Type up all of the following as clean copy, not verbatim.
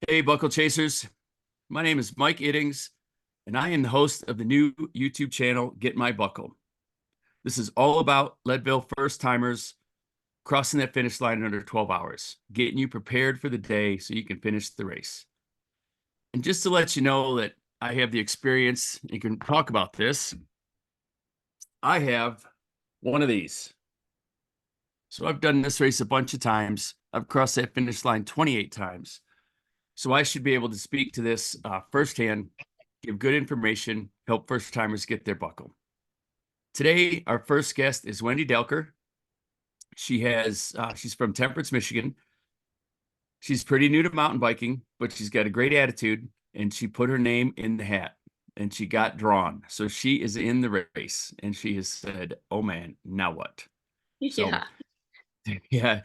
Hey, Buckle Chasers. My name is Mike Iddings, and I am the host of the new YouTube channel, Get My Buckle. This is all about Leadville first timers crossing that finish line in under 12 hours, getting you prepared for the day so you can finish the race. And just to let you know that I have the experience and can talk about this, I have one of these. So I've done this race a bunch of times. I've crossed that finish line 28 times. So I should be able to speak to this firsthand, give good information, help first timers get their buckle. Today, our first guest is Wendy Delker. She's from Temperance, Michigan. She's pretty new to mountain biking, but she's got a great attitude, and she put her name in the hat, and she got drawn. So she is in the race, and she has said, "Oh man, now what?" So Yeah. yeah,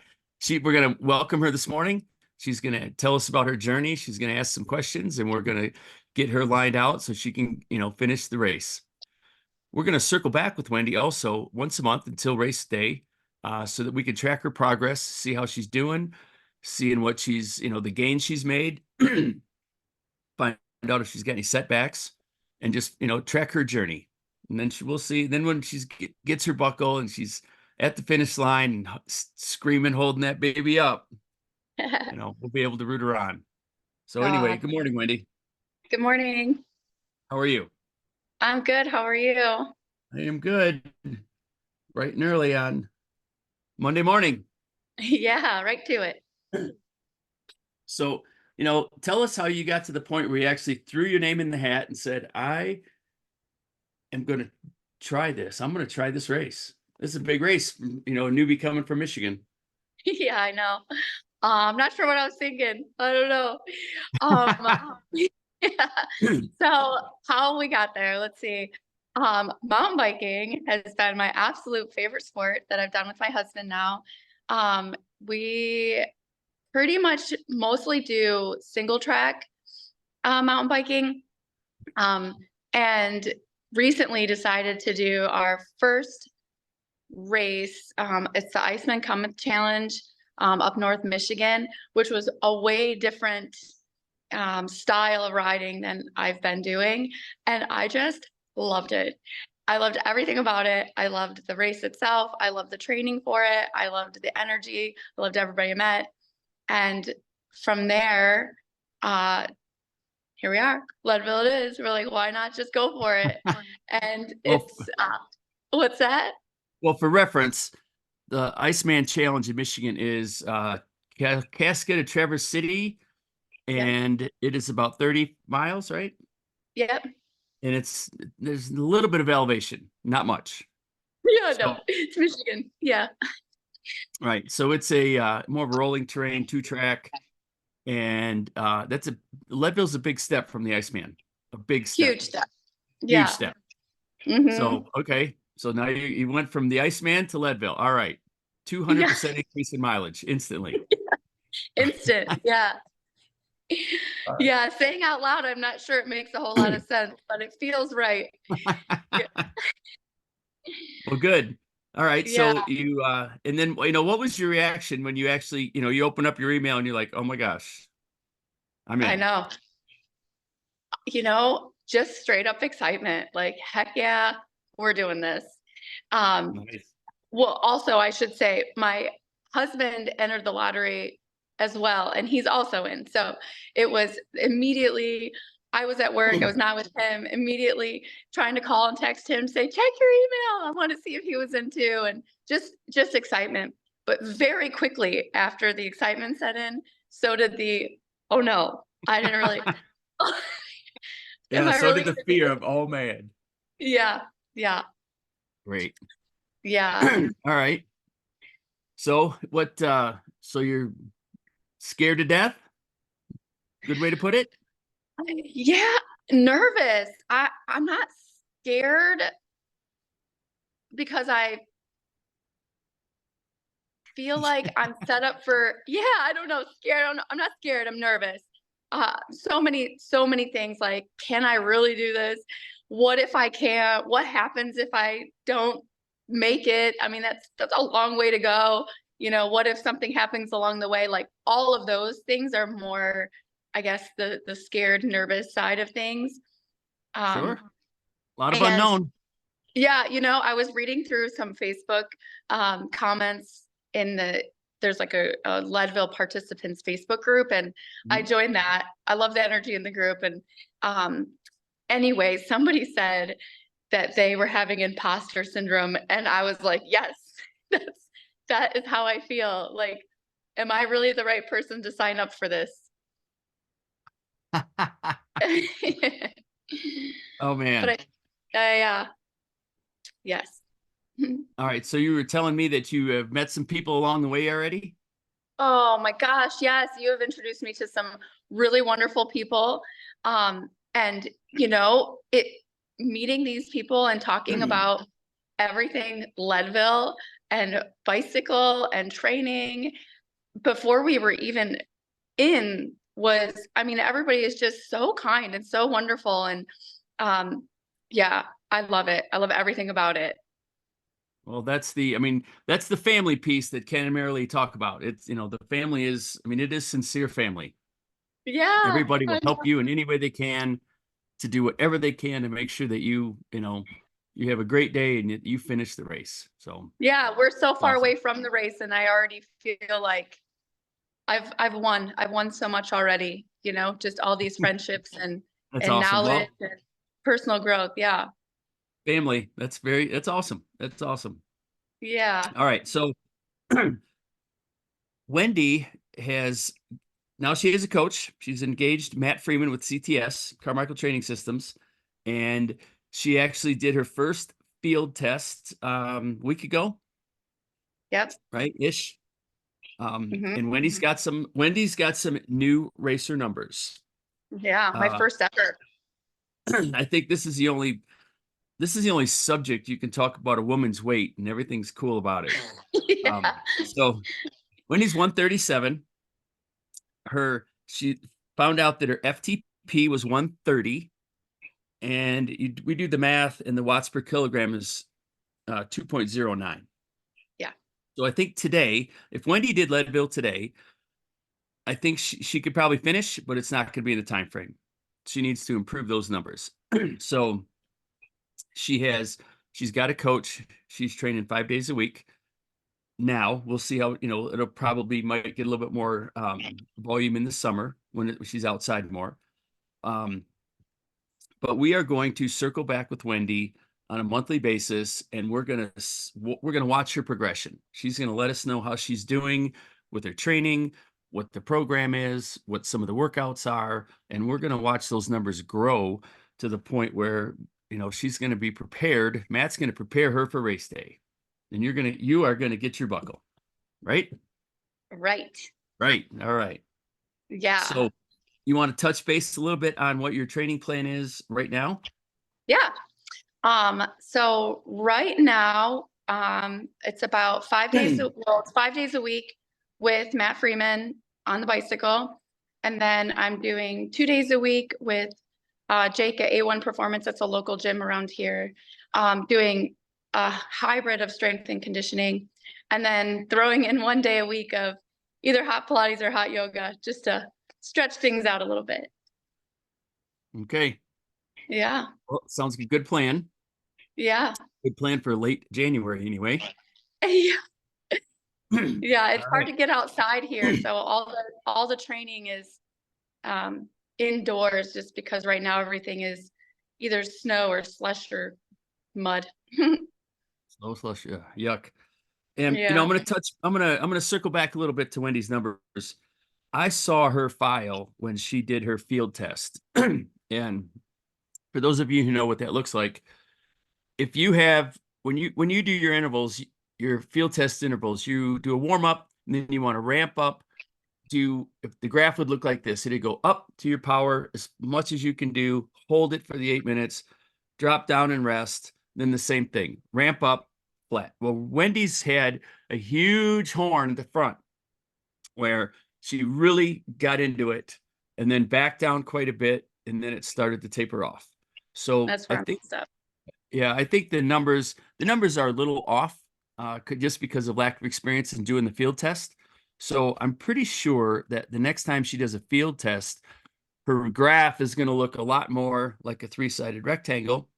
we're gonna welcome her this morning. She's gonna tell us about her journey. She's gonna ask some questions, and we're gonna get her lined out so she can, finish the race. We're gonna circle back with Wendy also once a month until race day, so that we can track her progress, see how she's doing, seeing what the gains she's made, find out if she's got any setbacks, and just track her journey. And then we'll see. Then when gets her buckle and she's at the finish line and screaming, holding that baby up, we'll be able to root her on. So anyway, good morning, Wendy. Good morning. How are you? I'm good. How are you? I am good. Bright and early on Monday morning. Yeah, right to it. So, tell us how you got to the point where you actually threw your name in the hat and said, I am going to try this. I'm going to try this race. This is a big race, a newbie coming from Michigan. Yeah, I know. I'm not sure what I was thinking. I don't know. Um, yeah. So how we got there, let's see. Mountain biking has been my absolute favorite sport that I've done with my husband now. We pretty much mostly do single track mountain biking. And recently decided to do our first race. It's the Iceman Cometh Challenge up north Michigan, which was a way different style of riding than I've been doing. And I just loved it. I loved everything about it. I loved the race itself. I loved the training for it. I loved the energy. I loved everybody I met. And from there, here we are. Leadville it is. We're like, why not just go for it? And Well, it's what's that? well, for reference, the Iceman Challenge in Michigan is Cascade of Traverse City, Yep. and it is about 30 miles, right? Yep. And there's a little bit of elevation, not much. Yeah, no, So, it's Michigan. Yeah. right. So it's a more of a rolling terrain, 2-track, and Leadville's a big step from the Iceman, a big step, Huge step. huge Yeah. step. Mm-hmm. So, okay. So now you went from the Iceman to Leadville. All right. Yeah. 200% increase in mileage instantly. Instant. Yeah. All Yeah. Saying out loud, I'm not sure it makes a whole lot of sense, but it feels right. Yeah. Well, good. All right. Yeah. So and then, what was your reaction when you actually, you open up your email and you're like, oh my gosh, I'm I in. know. Just straight up excitement. Like, heck yeah, we're doing this. Um, Nice. Well, also, I should say my husband entered the lottery as well, and he's also in. So it was immediately, I was at work, I was not with him, immediately trying to call and text him, say, check your email. I want to see if he was in too. And just excitement. But very quickly after the excitement set in, so did oh no, I didn't really, am Yeah. I So really did going the to do fear this? of, oh man. Yeah, yeah, Great. yeah. All right. So so you're scared to death? Good way to put it? Yeah, nervous. I'm not scared because I feel like I'm set up for, yeah, I don't know, scared. I'm not scared. I'm nervous. So many things like, can I really do this? What if I can't? What happens if I don't make it? I mean, that's a long way to go. What if something happens along the way? Like all of those things are more I guess the scared, nervous side of things. Sure. A lot of And unknown. yeah, I was reading through some Facebook comments there's like a Leadville participants Facebook group, and I Mhm. joined that. I love the energy in the group. And anyway, somebody said that they were having imposter syndrome, and I was like, yes, that is how I feel. Like, am I really the right person to sign up for this? Oh But man. yes. All right. So you were telling me that you have met some people along the way already? Oh my gosh, yes, you have introduced me to some really wonderful people. And it meeting these people and talking about everything Leadville and bicycle and training before we were even in was, I mean, everybody is just so kind and so wonderful. And yeah, I love it. I love everything about it. Well, I mean, that's the family piece that Ken and Marilee talk about. It's, the family is, I mean, it is sincere family. Yeah, Everybody will I help know. you in any way they can to do whatever they can to make sure that you have a great day and you finish the race. So Yeah, we're so far awesome. away from the race, and I already feel like I've won. I've won so much already, just all these friendships and That's and awesome. knowledge Well, and personal growth. Yeah. family, that's awesome. That's awesome. Yeah. All right. So Wendy has now she is a coach. She's engaged Matt Freeman with CTS, Carmichael Training Systems, and she actually did her first field test week ago, Yep. right? Ish. Hmm. And Wendy's got some new racer numbers. Yeah, my Uh, first ever. I think this is the only subject you can talk about a woman's weight and everything's cool about it. Yeah. So Wendy's 137. She found out that her FTP was 130, and we do the math, and the watts per kilogram is 2.09. Yeah. So I think today, if Wendy did Leadville today, I think she could probably finish, but it's not going to be in the time frame. She needs to improve those numbers. So she's got a coach. She's training 5 days a week. Now we'll see how, it'll probably might get a little bit more volume in the summer when she's outside more. Um, but we are going to circle back with Wendy on a monthly basis, and we're gonna watch her progression. She's gonna let us know how she's doing with her training, what the program is, what some of the workouts are, and we're gonna watch those numbers grow to the point where she's gonna be prepared. Matt's gonna prepare her for race day, and you are gonna get your buckle, right? Right. Right. All right. Yeah. So you want to touch base a little bit on what your training plan is right now? Yeah. So right now, it's about 5 days, well, it's 5 days a week with Matt Freeman on the bicycle. And then I'm doing 2 days a week with Jake at A1 Performance. That's a local gym around here. Doing a hybrid of strength and conditioning, and then throwing in 1 day a week of either hot Pilates or hot yoga, just to stretch things out a little bit. Okay. Yeah. Well, sounds like a good plan. Yeah. Good plan for late January, anyway. Yeah. All Yeah, it's hard right. to get outside here, so all the training is indoors, just because right now everything is either snow or slush or mud. Slow slush. Yeah, yuck. And Yeah. I'm gonna circle back a little bit to Wendy's numbers. I saw her file when she did her field test. And for those of you who know what that looks like, if you have when you do your intervals, your field test intervals, you do a warm up, and then you want to ramp up. If the graph would look like this, it'd go up to your power as much as you can do, hold it for the 8 minutes, drop down and rest. Then the same thing, ramp up, flat. Well, Wendy's had a huge horn at the front where she really got into it and then backed down quite a bit, and then it started to taper off. So That's I where I'm think, stuck. yeah, I think the numbers are a little off, just because of lack of experience in doing the field test. So I'm pretty sure that the next time she does a field test, her graph is going to look a lot more like a three-sided rectangle,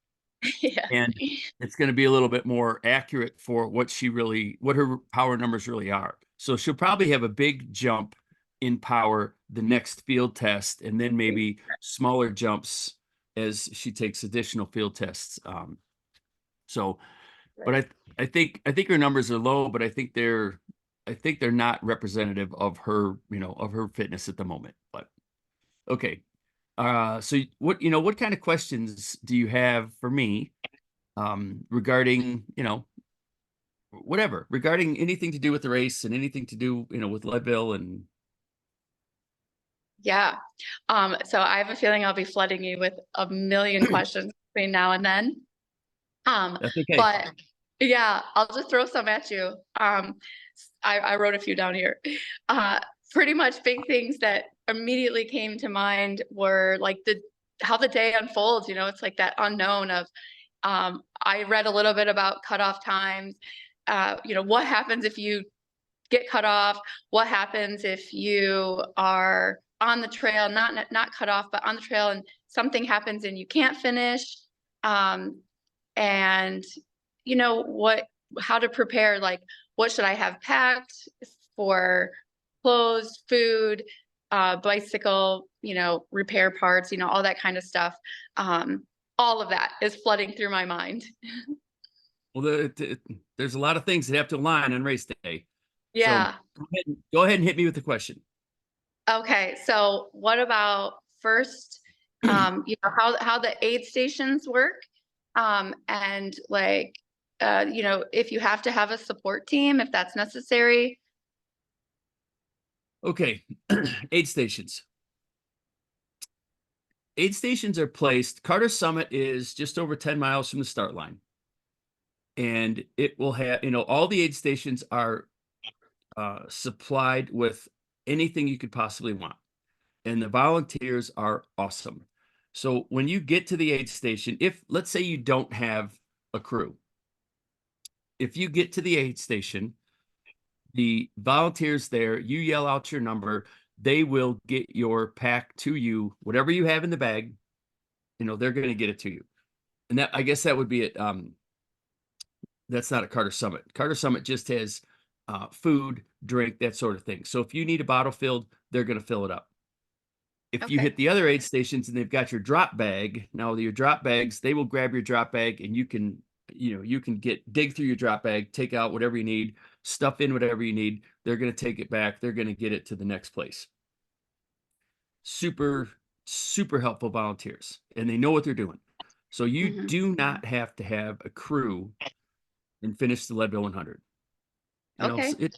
Yeah. and it's going to be a little bit more accurate for what her power numbers really are. So she'll probably have a big jump in power the next field test, and then maybe smaller jumps as she takes additional field tests. So, but I think her numbers are low, but I think they're not representative of her, of her fitness at the moment. But okay. So what kind of questions do you have for me regarding, whatever, regarding anything to do with the race and anything to do, with Leadville and Yeah. So I have a feeling I'll be flooding you with a million questions between now and then. that's okay. But yeah, I'll just throw some at you. I wrote a few down here. Pretty much big things that immediately came to mind were like how the day unfolds, it's like that unknown of, I read a little bit about cutoff times. What happens if you get cut off? What happens if you are on the trail, not cut off, but on the trail, and something happens and you can't finish? And how to prepare, like what should I have packed for clothes, food, bicycle, repair parts, all that kind of stuff. All of that is flooding through my mind. Well, there's a lot of things that have to align on race day. So Yeah. go ahead and hit me with the question. Okay. So what about first, how the aid stations work, and like, if you have to have a support team, if that's necessary. Okay. Aid stations. Aid stations are placed. Carter Summit is just over 10 miles from the start line. And it will have, all the aid stations are supplied with anything you could possibly want. And the volunteers are awesome. So when you get to the aid station, if let's say you don't have a crew, if you get to the aid station, the volunteers there, you yell out your number, they will get your pack to you, whatever you have in the bag, they're going to get it to you. And I guess that would be it. That's not a Carter Summit. Carter Summit just has food, drink, that sort of thing. So if you need a bottle filled, they're going to fill it up. If you Okay. hit the other aid stations and they've got your drop bag, now your drop bags, they will grab your drop bag and you can dig through your drop bag, take out whatever you need, stuff in whatever you need. They're going to take it back. They're going to get it to the next place. Super, super helpful volunteers, and they know what they're doing. So you Mhm. do not have to have a crew and finish the Leadville 100. Okay.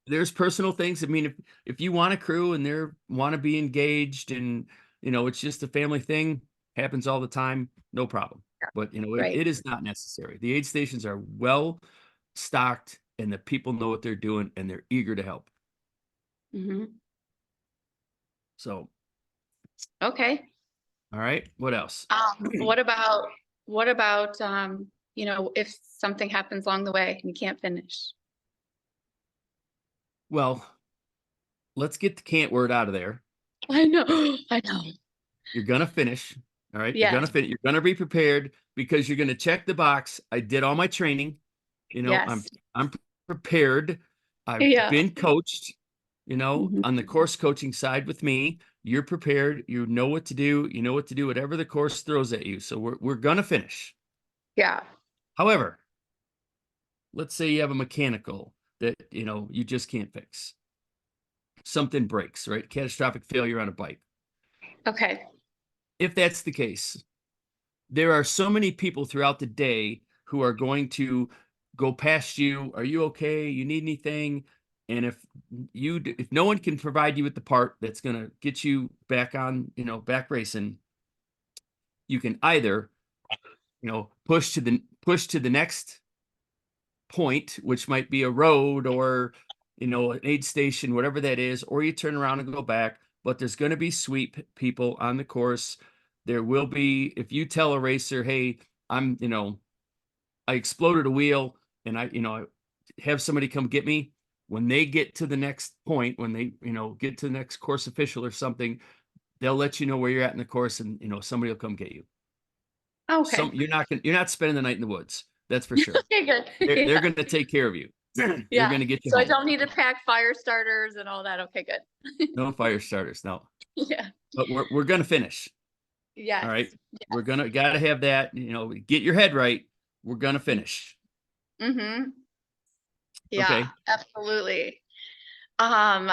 There's personal things. I mean, if you want a crew and they want to be engaged and, it's just a family thing, happens all the time, no problem. But, Right. it is not necessary. The aid stations are well stocked and the people know what they're doing and they're eager to help. Hmm. So, Okay. all right, what else? What about if something happens along the way and you can't finish? Well, let's get the can't word out of there. I know. I know. You're gonna finish. All right. You're gonna Yes. finish. You're gonna be prepared because you're gonna check the box. I did all my training. I'm Yes. I'm prepared. I've Yeah. been coached, Mhm. on the course coaching side with me. You're prepared. You know what to do. You know what to do, whatever the course throws at you. So we're gonna finish. Yeah. However, let's say you have a mechanical that you just can't fix. Something breaks, right? Catastrophic failure on a bike. Okay. If that's the case, there are so many people throughout the day who are going to go past you. Are you okay? You need anything? And if no one can provide you with the part that's going to get you back on, back racing, you can either, push to the next point, which might be a road or, an aid station, whatever that is, or you turn around and go back. But there's going to be sweep people on the course. There will be, if you tell a racer, hey, I exploded a wheel and I have somebody come get me. When they get to the next point, when they, get to the next course official or something, they'll let you know where you're at in the course, and somebody will come get you. Okay. You're not spending the night in the woods. That's for sure. Okay, good. They're Yeah. going to take care of you. They're Yeah. going to get you So I home. don't need to pack fire starters and all that. Okay, good. No fire starters, no. Yeah. But we're going to finish. All Yes. right. We're Yes. gotta have that, get your head right. We're gonna finish. Mm-hmm. Yeah, Okay. absolutely. Um,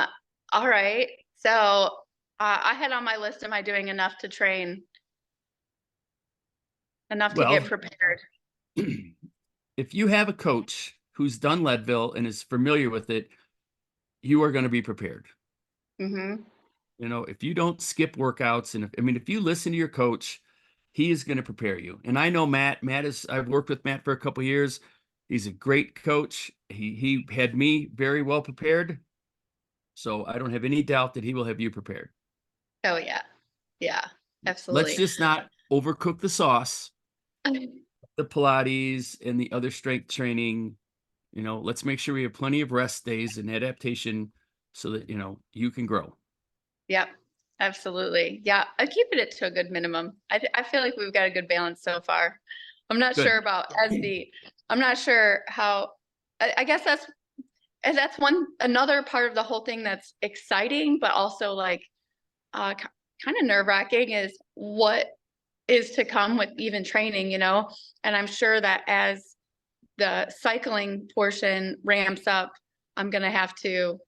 all right. So I had on my list, am I doing enough to train? Enough to get Well, prepared. if you have a coach who's done Leadville and is familiar with it, you are going to be prepared. Mm-hmm. If you don't skip workouts, and if you listen to your coach, he is going to prepare you. And I know Matt. I've worked with Matt for a couple years. He's a great coach. He had me very well prepared. So I don't have any doubt that he will have you prepared. Oh yeah. Yeah, Let's absolutely. just not overcook the sauce, the Pilates and the other strength training. Let's make sure we have plenty of rest days and adaptation so that, you can grow. Yep, absolutely. Yeah, I keep it to a good minimum. I feel like we've got a good balance so far. I'm not Good. sure about I'm not sure how, I guess that's another part of the whole thing that's exciting, but also like kind of nerve-wracking is what is to come with even training, and I'm sure that as the cycling portion ramps up, I'm going to have to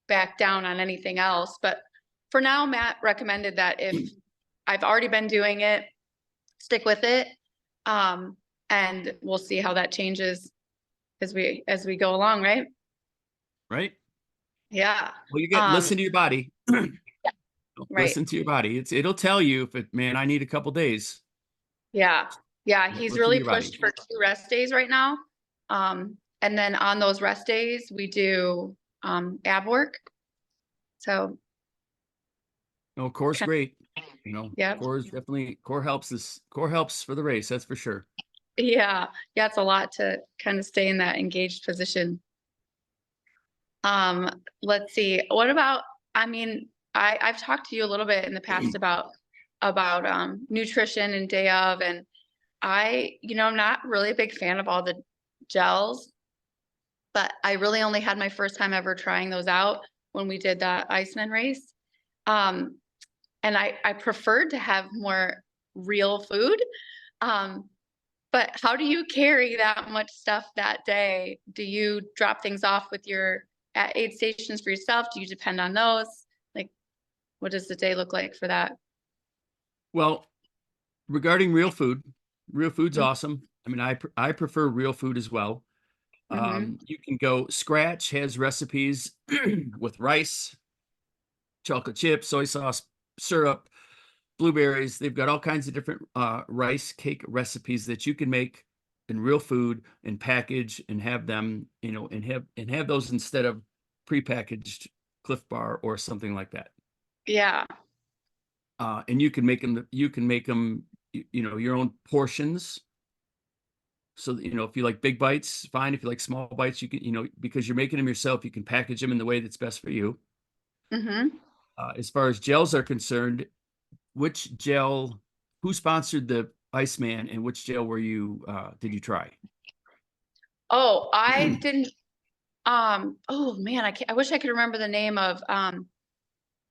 back down on anything else. But for now, Matt recommended that if I've already been doing it, stick with it. And we'll see how that changes as we go along, right? Right. Yeah. Well, Um, listen to your body. yeah, right. Listen to your body. It'll tell you if man, I need a couple days. Yeah. Yeah. He's Listen to really your body. pushed for 2 rest days right now. And then on those rest days, we do ab work. So No, core's kind great. yeah. Core helps for the race. That's for sure. Yeah. Yeah. It's a lot to kind of stay in that engaged position. Let's see. What about, I've talked to you a little bit in the past about nutrition and day of, and I'm not really a big fan of all the gels, but I really only had my first time ever trying those out when we did the Iceman race. Um, and I preferred to have more real food. Um, but how do you carry that much stuff that day? Do you drop things off with your at aid stations for yourself? Do you depend on those? Like, what does the day look like for that? Well, regarding real food's Mm-hmm. awesome. I prefer real food as well. You can go Scratch has recipes with rice, chocolate chips, soy sauce, syrup, blueberries. They've got all kinds of different rice cake recipes that you can make in real food and package and have them, and have those instead of prepackaged Cliff Bar or something like that. Yeah. And you can make them. Your own portions. So that, if you like big bites, fine. If you like small bites, you can, because you're making them yourself, you can package them in the way that's best for you. Mm-hmm. As far as gels are concerned, who sponsored the Iceman and which gel did you try? Oh, I didn't. Oh man, I wish I could remember the name of.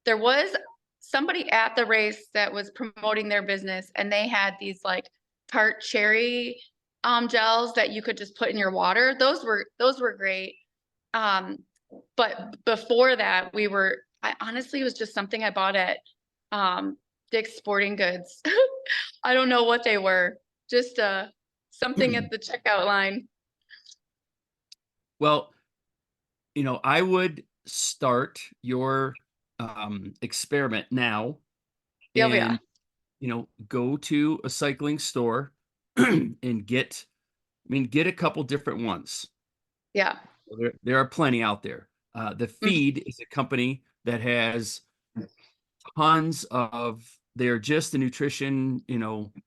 There was somebody at the race that was promoting their business, and they had these like tart cherry gels that you could just put in your water. Those were great. But before that, I honestly, it was just something I bought at Dick's Sporting Goods. I don't know what they were. Just something at the checkout line. Well, I would start your experiment now Oh yeah. and, go to a cycling store and get a couple different ones. Yeah. There are plenty out there. The Mhm. Feed is a company that has tons of, they're just a nutrition,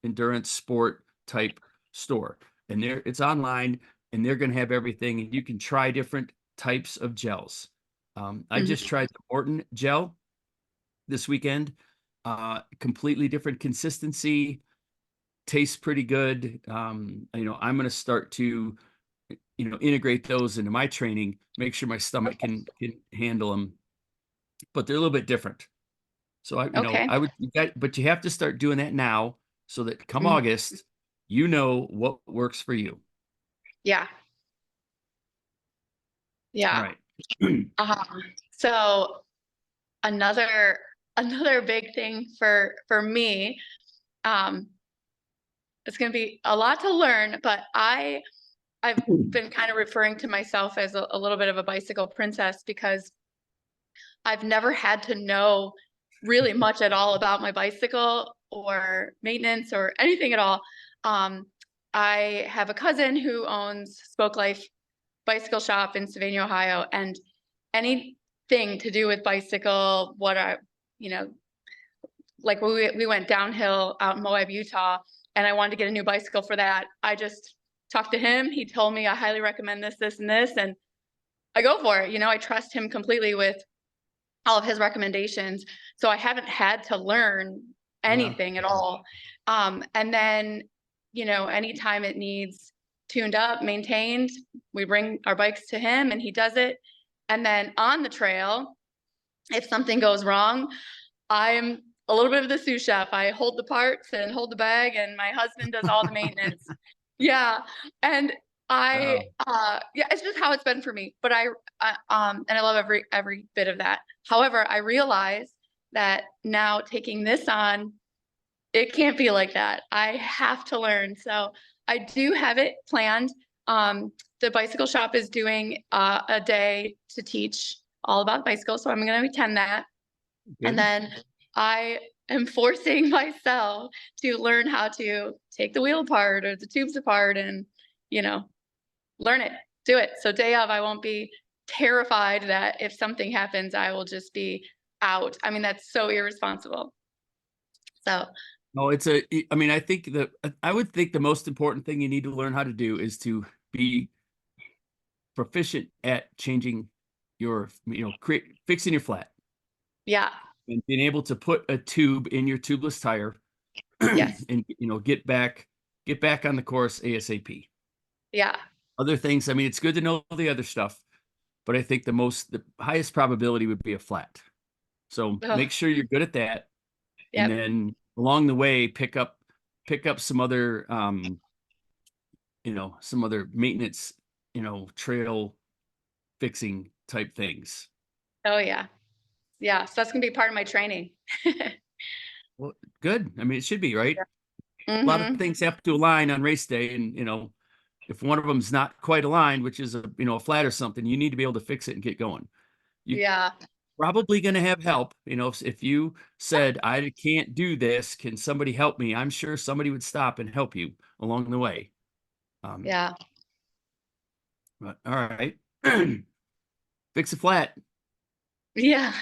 endurance sport type store. And it's online and they're going to have everything and you can try different types of gels. I just Mhm. tried the Morton gel this weekend. completely different consistency, tastes pretty good. I'm going to start to, integrate those into my training, make sure my stomach can handle them, but they're a little bit different. So Okay. but you have to start doing that now so that come Mhm. August, you know what works for you. Yeah. All Yeah. right. So another another big thing for me, um, it's going to be a lot to learn, but I've been kind of referring to myself as a little bit of a bicycle princess because I've never had to know really much at all about my bicycle or maintenance or anything at all. Um, I have a cousin who owns Spoke Life Bicycle Shop in Sylvania, Ohio, and anything to do with bicycle, you know, like we went downhill out in Moab, Utah, and I wanted to get a new bicycle for that. I just talked to him. He told me I highly recommend this, this, and this, and I go for it. I trust him completely with all of his recommendations. So I haven't had to learn Yeah. anything at all. And then, anytime it needs tuned up, maintained, we bring our bikes to him and he does it. And then on the trail, if something goes wrong, I'm a little bit of the sous chef. I hold the parts and hold the bag, and my husband does all the maintenance. Yeah. And Oh, yeah, it's just how it's been for me. But and I love every bit of that. However, I realize that now taking this on, it can't be like that. I have to learn. So I do have it planned. The bicycle shop is doing a day to teach all about bicycles, so I'm going to attend that. And good. then I am forcing myself to learn how to take the wheel apart or the tubes apart and, you know, learn it, do it. So day of, I won't be terrified that if something happens, I will just be out. I mean, that's so irresponsible. So No, I would think the most important thing you need to learn how to do is to be proficient at changing fixing your flat yeah, and being able to put a tube in your tubeless tire yes, and, get back on the course ASAP. yeah, Other things, I mean, it's good to know the other stuff, but I think the highest probability would be a flat. So oh, make sure you're good at that. And yep, then along the way, pick up some other maintenance, trail fixing type things. oh yeah, yeah. So that's gonna be part of my training. Well, good. I mean, it should be, right? A lot of Mm-hmm. things have to align on race day, and if one of them's not quite aligned, which is a flat or something, you need to be able to fix it and get going. You Yeah, probably going to have help. If you said, I can't do this, can somebody help me? I'm sure somebody would stop and help you along the way. Um, yeah, but all right. Fix a flat. yeah.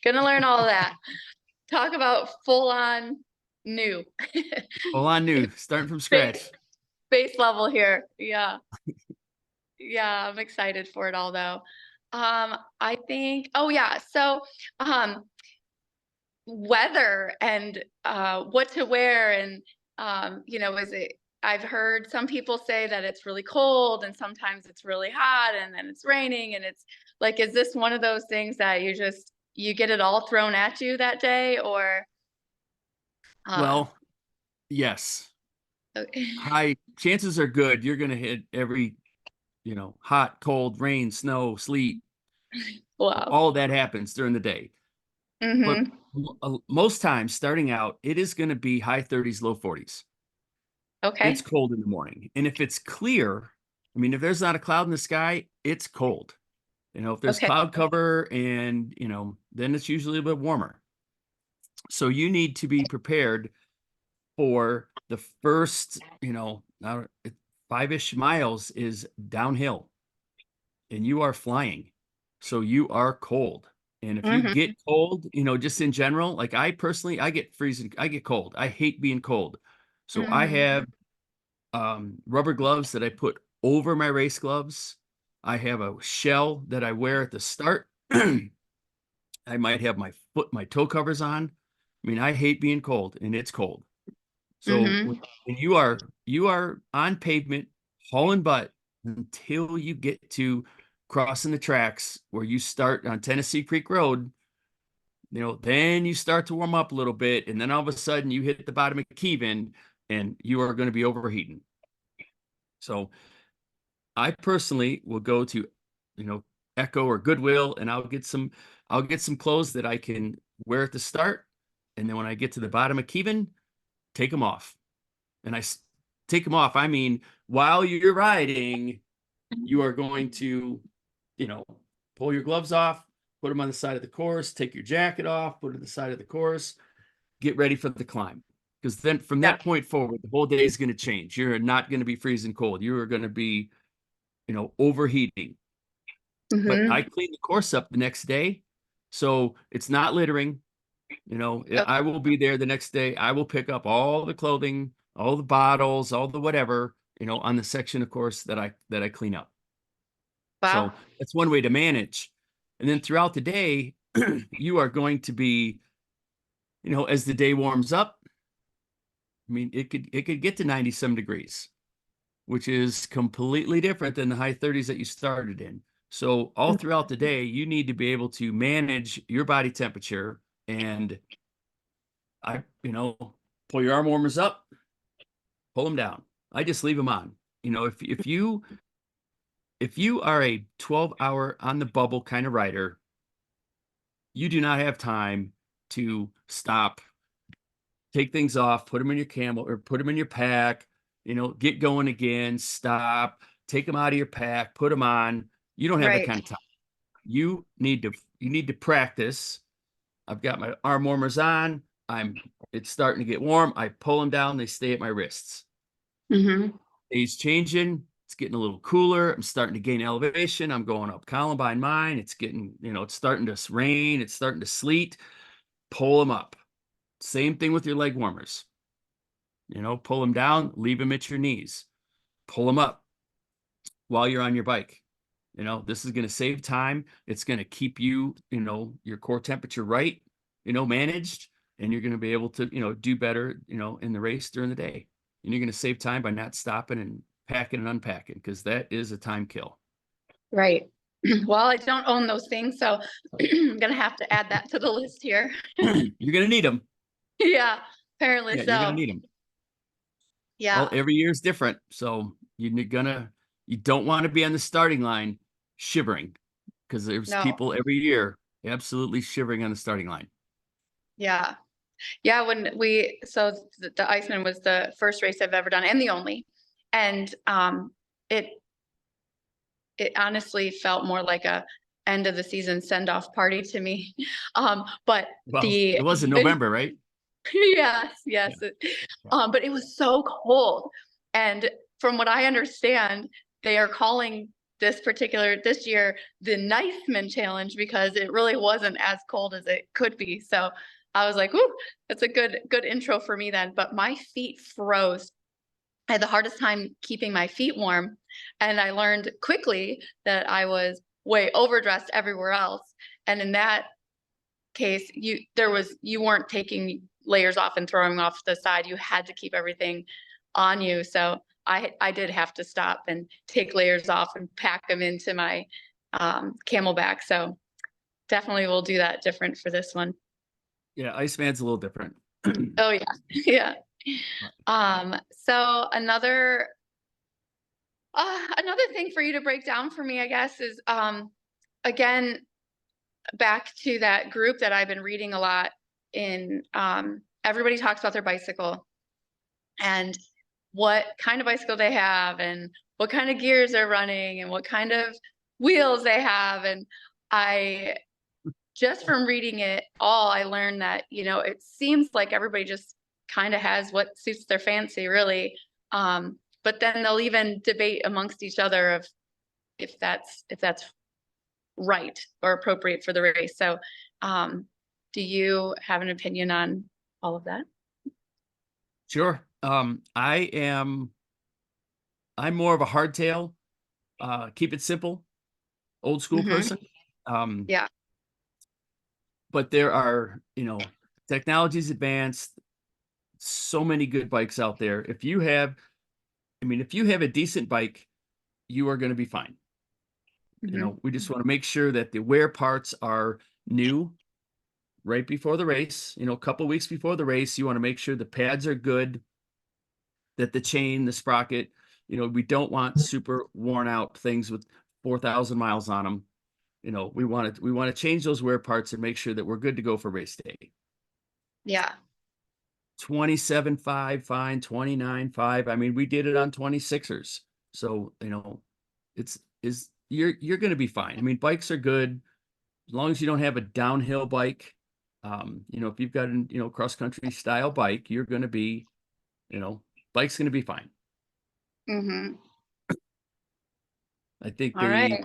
Gonna learn all of that. Talk about full on new. Well, I knew starting from base scratch. base level here. Yeah. Yeah, I'm excited for it all though. I think, oh yeah, so um weather and what to wear and is it I've heard some people say that it's really cold and sometimes it's really hot and then it's raining and it's like, is this one of those things that you get it all thrown at you that day or uh Well, yes. okay. High chances are good you're going to hit every, hot, cold, rain, snow, sleet. Wow. All of that happens during the day. But Mm-hmm. most times starting out, it is going to be high 30s, low 40s. It's Okay. cold in the morning. And if it's clear, I mean, if there's not a cloud in the sky, it's cold. If there's Okay. cloud cover and, then it's usually a bit warmer. So you need to be prepared for the first, now 5-ish miles is downhill and you are flying. So you are cold. And if you Mm-hmm. get cold, just in general, like I personally, I get freezing, I get cold. I hate being cold. So I Mm-hmm. have rubber gloves that I put over my race gloves. I have a shell that I wear at the start. I might have my toe covers on. I mean, I hate being cold, and it's cold. So Mm-hmm. when you are on pavement hauling butt until you get to crossing the tracks where you start on Tennessee Creek Road, then you start to warm up a little bit, and then all of a sudden you hit the bottom of Kevin and you are going to be overheating. So I personally will go to, Echo or Goodwill, and I'll get some clothes that I can wear at the start, and then when I get to the bottom of Kevin, take them off. And take them off. I mean, while you're riding, you are going to, you know, pull your gloves off, put them on the side of the course, take your jacket off, put it on the side of the course, get ready for the climb. Because then from Yeah. that point forward, the whole day is going to change. You're not going to be freezing cold. You are going to be, overheating. But Mm-hmm. I clean the course up the next day. So it's not littering. Oh, I will be there the next day. I will pick up all the clothing, all the bottles, all the whatever, on the section, of course, that I clean up. wow. So that's one way to manage. And then throughout the day, you are going to be, as the day warms up, I mean, it could get to 90 some degrees, which is completely different than the high 30s that you started in. So all throughout the day, you need to be able to manage your body temperature. And pull your arm warmers up, pull them down. I just leave them on. If you are a 12-hour on the bubble kind of rider, you do not have time to stop, take things off, put them in your camel or put them in your pack, get going again, stop, take them out of your pack, put them on. You don't have that Right. kind of time. You need to practice. I've got my arm warmers on. It's starting to get warm. I pull them down, they stay at my wrists. Mm-hmm. Day's changing. It's getting a little cooler. I'm starting to gain elevation. I'm going up Columbine Mine. It's getting, it's starting to rain. It's starting to sleet. Pull them up. Same thing with your leg warmers. Pull them down, leave them at your knees. Pull them up while you're on your bike. This is going to save time. It's going to keep you, your core temperature right, managed, and you're going to be able to, do better, in the race during the day. And you're going to save time by not stopping and packing and unpacking because that is a time kill. Right. Well, I don't own those things, so I'm gonna have to add that to the list here. You're going to need them. Yeah, apparently Yeah, you're going to so. need them. Well, Yeah. every year is different. So you don't want to be on the starting line shivering because there's No. people every year absolutely shivering on the starting line. Yeah. Yeah. So the Iceman was the first race I've ever done and the only. And it it honestly felt more like a end of the season send off party to me. But Well, the it was in even November, right? yes, Yeah. yes. Yeah. But it was so cold. And from what I understand, they are calling this year the Niceman Challenge because it really wasn't as cold as it could be. So I was like, "Ooh, that's a good intro for me then." But my feet froze. I had the hardest time keeping my feet warm, and I learned quickly that I was way overdressed everywhere else. And in that case, you weren't taking layers off and throwing them off the side. You had to keep everything on you. So I did have to stop and take layers off and pack them into my Camelback. So definitely we'll do that different for this one. Yeah, Iceman's a little different. Oh yeah, yeah. So another thing for you to break down for me, I guess, is again back to that group that I've been reading a lot in. Everybody talks about their bicycle and what kind of bicycle they have and what kind of gears they're running and what kind of wheels they have. And I just from reading it all, I learned that, it seems like everybody just kind of has what suits their fancy, really. But then they'll even debate amongst each other of if that's right or appropriate for the race. So, do you have an opinion on all of that? Sure. I'm more of a hardtail, keep it simple, old school Mm-hmm. person. Um, Yeah. but there are, Technology's advanced. So many good bikes out there. If you have a decent bike, you are going to be fine. Mhm. We just want to make sure that the wear parts are new right before the race. A couple weeks before the race, you want to make sure the pads are good, that the chain, the sprocket, we don't want super worn out things with 4,000 miles on them. We want to change those wear parts and make sure that we're good to go for race day. Yeah. 27.5, fine, 29.5. I mean, we did it on 26ers. So, you're going to be fine. I mean, bikes are good as long as you don't have a downhill bike. If you've got a cross country style bike, you're going to be, bike's going to be fine. Mm-hmm. I think All right.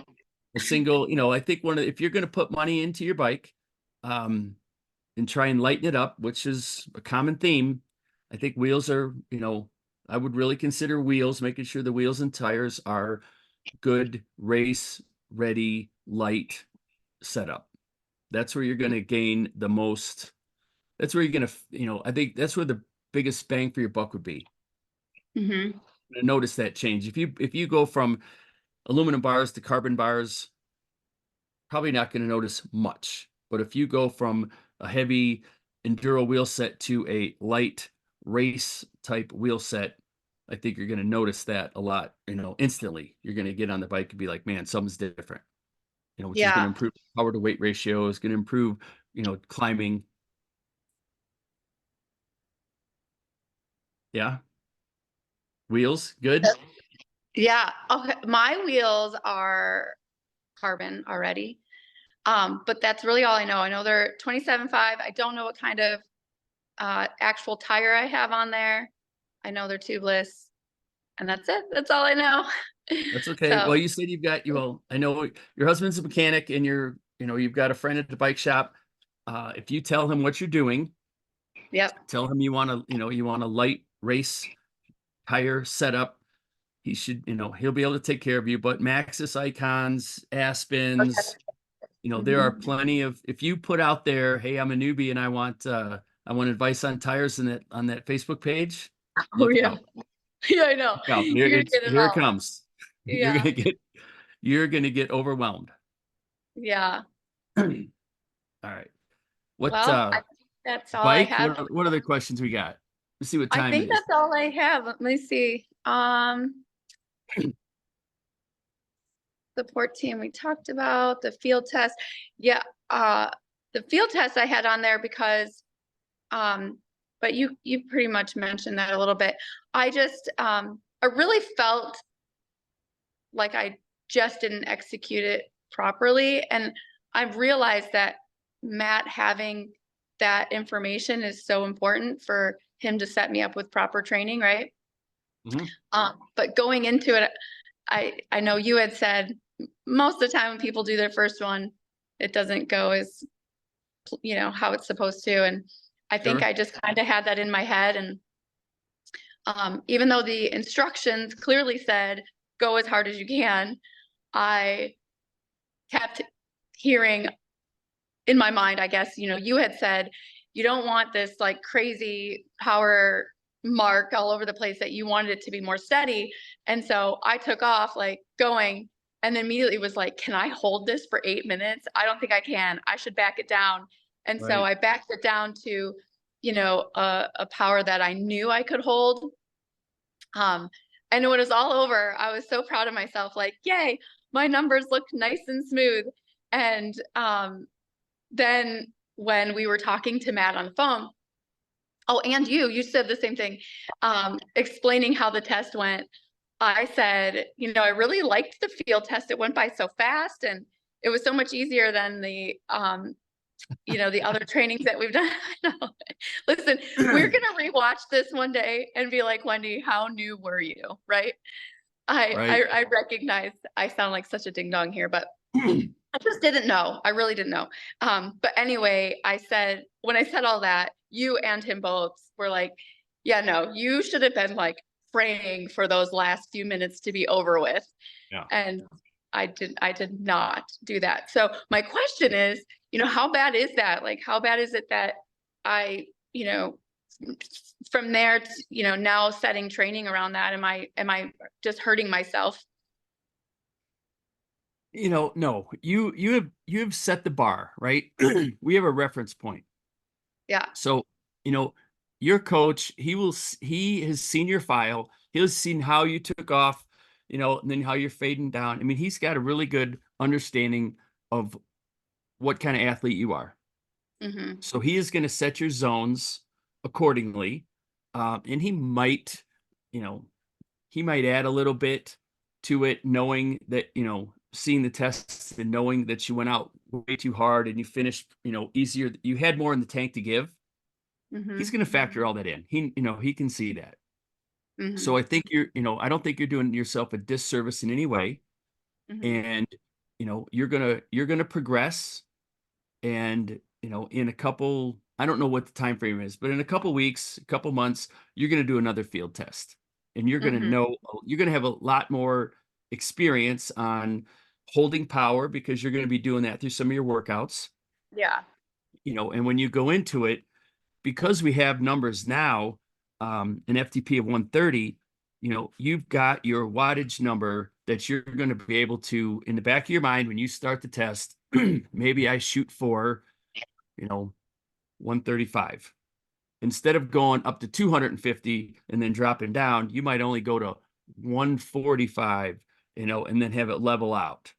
the single, I think if you're going to put money into your bike, and try and lighten it up, which is a common theme, I think wheels are, I would really consider wheels, making sure the wheels and tires are good, race ready, light setup. That's where you're going to gain the most. That's where you're going to, I think that's where the biggest bang for your buck would be. Mm-hmm. Notice that change. If you go from aluminum bars to carbon bars, probably not going to notice much. But if you go from a heavy enduro wheel set to a light race type wheel set, I think you're going to notice that a lot, instantly. You're going to get on the bike and be like, man, something's different, which is going to Yeah. improve power to weight ratio, is going to improve, climbing. Yeah. Wheels, good. Yeah. Okay. My wheels are carbon already. But that's really all I know. I know they're 27.5. I don't know what kind of actual tire I have on there. I know they're tubeless, and that's it. That's all I know. That's okay. Well, So, you said I know your husband's a mechanic and you've got a friend at the bike shop. If you tell him what you're doing, yep. tell him you want a light race tire setup. He should, he'll be able to take care of you. But Maxxis Icons, Okay. Aspens, there are Mhm. plenty of. If you put out there, hey, I'm a newbie and I want advice on tires on that Facebook page, Oh look yeah. out. Yeah, I know. Look out. Here You're gonna get it here it all. comes. You're Yeah. gonna get you're gonna get overwhelmed. Yeah. All right. What Well, I think that's all I bike? have. What other questions we got? Let's see what I time it think is. that's all I have. Let me see. Support team we talked about, the field test. Yeah, the field test I had on there because but you pretty much mentioned that a little bit. I really felt like I just didn't execute it properly. And I've realized that Matt having that information is so important for him to set me up with proper training, right? Mhm. But going into it, I know you had said most of the time when people do their first one, it doesn't go as how it's supposed to. And I think Sure. I just kind of had that in my head. And even though the instructions clearly said go as hard as you can, I kept hearing in my mind, I guess, you had said you don't want this like crazy power mark all over the place, that you wanted it to be more steady. And so I took off like going and then immediately was like, can I hold this for 8 minutes? I don't think I can. I should back it down. And so Right. I backed it down to, a power that I knew I could hold. Um, and when it was all over, I was so proud of myself, like, yay, my numbers looked nice and smooth. And then when we were talking to Matt on the phone, oh, and you said the same thing, explaining how the test went. I said, I really liked the field test. It went by so fast and it was so much easier than the other trainings that we've done. Listen, we're going to rewatch this one day and be like, Wendy, how new were you? Right. Right. I recognize I sound like such a ding dong here, but I just didn't know. I really didn't know. But anyway, when I said all that, you and him both were like, yeah, no, you should have been like praying for those last few minutes to be over with. Yeah. And I did not do that. So my question is, how bad is that? Like, how bad is it that you know, from there, you know, now setting training around that, am I just hurting myself? You know, no, you have set the bar, right? We have a reference point. Yeah. So, you know, your coach, he has seen your file. He's seen how you took off, you know, and then how you're fading down. I mean, he's got a really good understanding of what kind of athlete you are. Mm-hmm. So he is going to set your zones accordingly. And he might, you know, he might add a little bit to it, knowing that, you know, seeing the tests and knowing that you went out way too hard and you finished, you know, easier. You had more in the tank to give. He's Mm-hmm. going to factor all that in. You know, he can see that. Mm-hmm. So I think you know, I don't think you're doing yourself a disservice in any way. Mm-hmm. And, you know, you're gonna progress. And, you know, in a couple, I don't know what the time frame is, but in a couple weeks, a couple months, you're going to do another field test, and you're going to Mm-hmm. know, you're going to have a lot more experience on holding power because you're going to be doing that through some of your workouts, Yeah. you know. And when you go into it, because we have numbers now, an FTP of 130, you know, you've got your wattage number that you're going to be able to, in the back of your mind, when you start the test, maybe I shoot for, you know, 135. Instead of going up to 250 and then dropping down, you might only go to 145, you know, and then have it level out.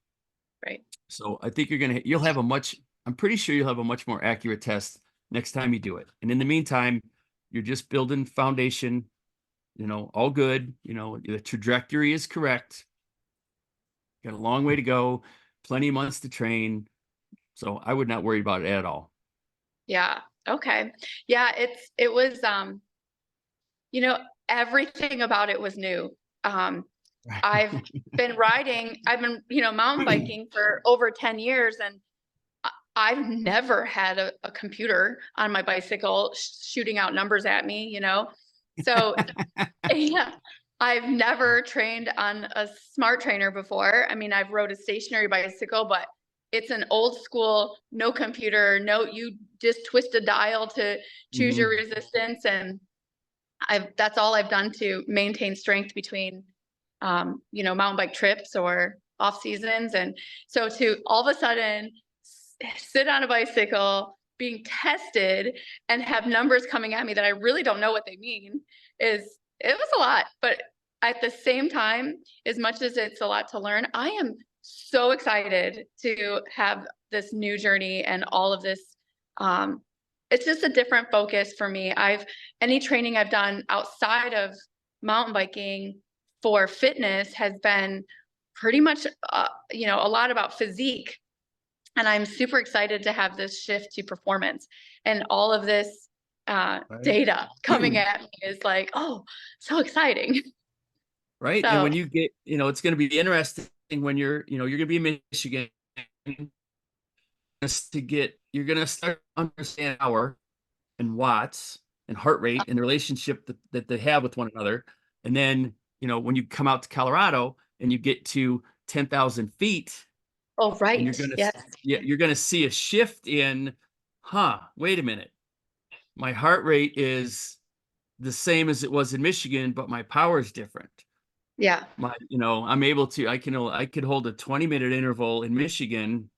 Right. So I think you'll have a much, I'm pretty sure you'll have a much more accurate test next time you do it. And in the meantime, you're just building foundation, you know, all good. You know, the trajectory is correct. Got a long way to go, plenty of months to train. So I would not worry about it at all. Yeah. Okay. Yeah. It was, you know, everything about it was new. Um, I've I've been, you know, mountain biking for over 10 years, and I've never had a computer on my bicycle shooting out numbers at me, you know? So yeah, I've never trained on a smart trainer before. I mean, I've rode a stationary bicycle, but it's an old school, no computer, no, you just twist a dial to choose your Mhm. resistance. And that's all I've done to maintain strength between, you know, mountain bike trips or off seasons. And so to all of a sudden sit on a bicycle being tested and have numbers coming at me that I really don't know what they mean it was a lot. But at the same time, as much as it's a lot to learn, I am so excited to have this new journey and all of this. Um, it's just a different focus for me. Any training I've done outside of mountain biking for fitness has been pretty much, you know, a lot about physique. And I'm super excited to have this shift to performance and all of this Right. data coming at me is like, oh, so exciting. Right. And So when you get, you know, it's going to be interesting when you know, you're going to be in Michigan you're going to start to understand power and watts and heart rate and the relationship that they have with one another. And then, you know, when you come out to Colorado and you get to 10,000 feet oh, and right. Yes. you're going to see a shift in, wait a minute. My heart rate is the same as it was in Michigan, but my power is different. Yeah. You know, I'm able to, I could hold a 20-minute interval in Michigan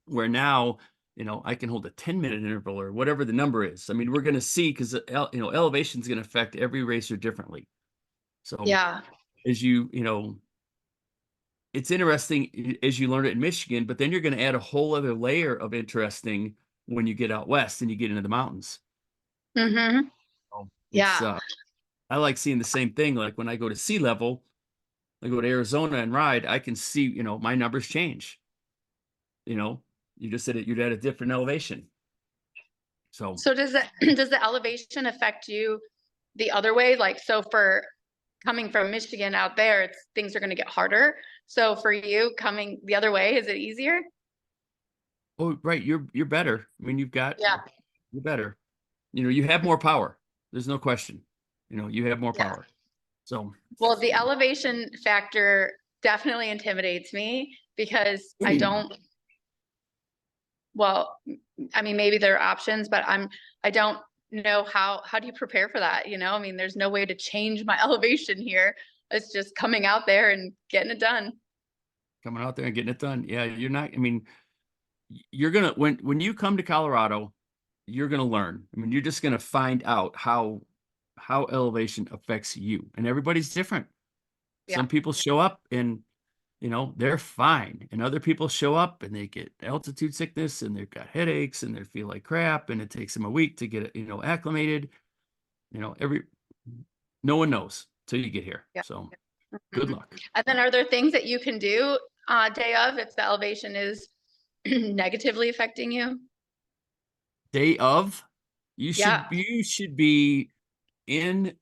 where now, you know, I can hold a 10-minute interval or whatever the number is. I mean, we're going to see because, you know, elevation is going to affect every racer differently. So Yeah. as you know, it's interesting as you learn it in Michigan, but then you're going to add a whole other layer of interesting when you get out west and you get into the mountains. Mm-hmm. So it's, Yeah. I like seeing the same thing. Like when I go to sea level, I go to Arizona and ride, I can see, you know, my numbers change. You know, you just said it, you're at a different elevation. So, So does does the elevation affect you the other way? Like, so for coming from Michigan out there, things are going to get harder. So for you coming the other way, is it easier? oh, right, you're better. I mean, Yeah. you're better. You know, you have more power. There's no question. You know, you have more Yeah. power. So, Well, the elevation factor definitely intimidates me because I don't well, I mean, maybe there are options, but I don't know how do you prepare for that? You know, I mean, there's no way to change my elevation here. It's just coming out there and getting it done. Coming out there and getting it done. Yeah, you're not, I mean, you're gonna when you come to Colorado, you're gonna learn. I mean, you're just gonna find out how elevation affects you. And everybody's different. Yeah. Some people show up and they're fine. And other people show up and they get altitude sickness and they've got headaches and they feel like crap and it takes them a week to get it, acclimated. Every no one knows till you get here. Yeah. So good Mhm. luck. And then are there things that you can do day of if the elevation is negatively affecting you? Day of, you should Yeah. you should be in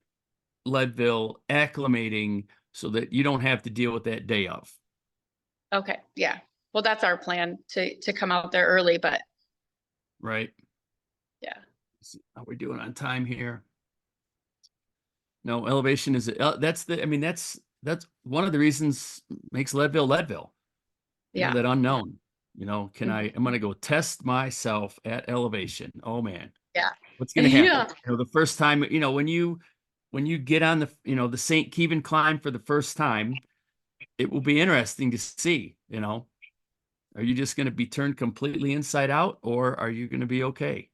Leadville acclimating so that you don't have to deal with that day of. Okay. Yeah. Well, that's our plan to come out there early, but Right. yeah. Let's see how we're doing on time here. No, elevation is that's the I mean that's one of the reasons makes Leadville Leadville. Yeah. That unknown. I'm Mhm. gonna go test myself at elevation. Oh man, Yeah. what's gonna happen? Yeah. The first time, when you get on the St. Kevin climb for the first time, it will be interesting to see, are you just gonna be turned completely inside out or are you gonna be okay?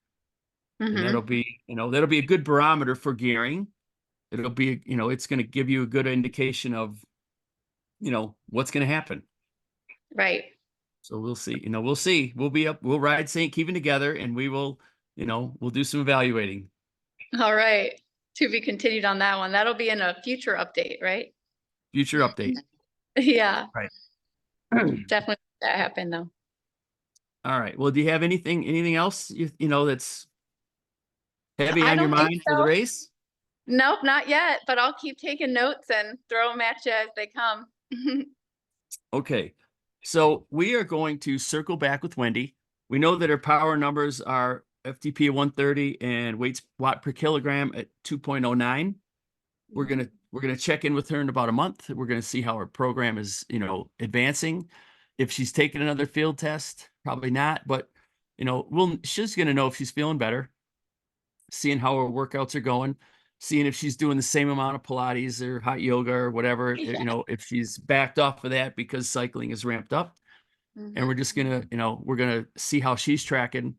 And Hmm. that'll be a good barometer for gearing. It'll be, it's gonna give you a good indication of, what's gonna happen. Right. So we'll see. We'll see. We'll ride St. Kevin together and we'll do some evaluating. All right. To be continued on that one. That'll be in a future update, right? Future update. Yeah. Right. Definitely that happened though. All right. Well, do you have anything else that's heavy I on your don't think mind for the so. race? Nope, not yet, but I'll keep taking notes and throw them at you as they come. Okay. So we are going to circle back with Wendy. We know that her power numbers are FTP 130 and weights watt per kilogram at 2.09. We're gonna check in with her in about a month. We're gonna see how her program is, advancing. If she's taken another field test, probably not, but she's gonna know if she's feeling better, seeing how her workouts are going, seeing if she's doing the same amount of Pilates or hot yoga or whatever, Yeah. if she's backed off of that because cycling is ramped up. And we're Mhm. just gonna, we're gonna see how she's tracking.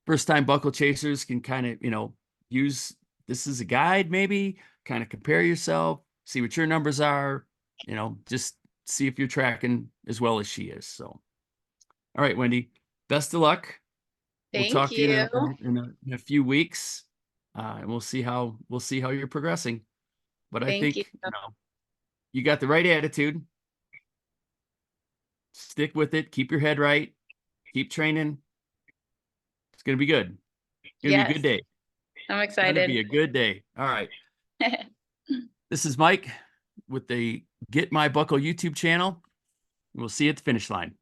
First time buckle chasers can kind of, use this as a guide, maybe kind of compare yourself, see what your numbers are, just see if you're tracking as well as she is. So, all right, Wendy, best of luck. We'll Thank talk to you you. in a few weeks, and we'll see how you're progressing. But I Thank you. think you got the right attitude. Stick with it. Keep your head right. Keep training. It's gonna be good. It's gonna be a good Yes, day. I'm Gonna excited. be a good day. All right. This is Mike with the Get My Buckle YouTube channel. We'll see you at the finish line.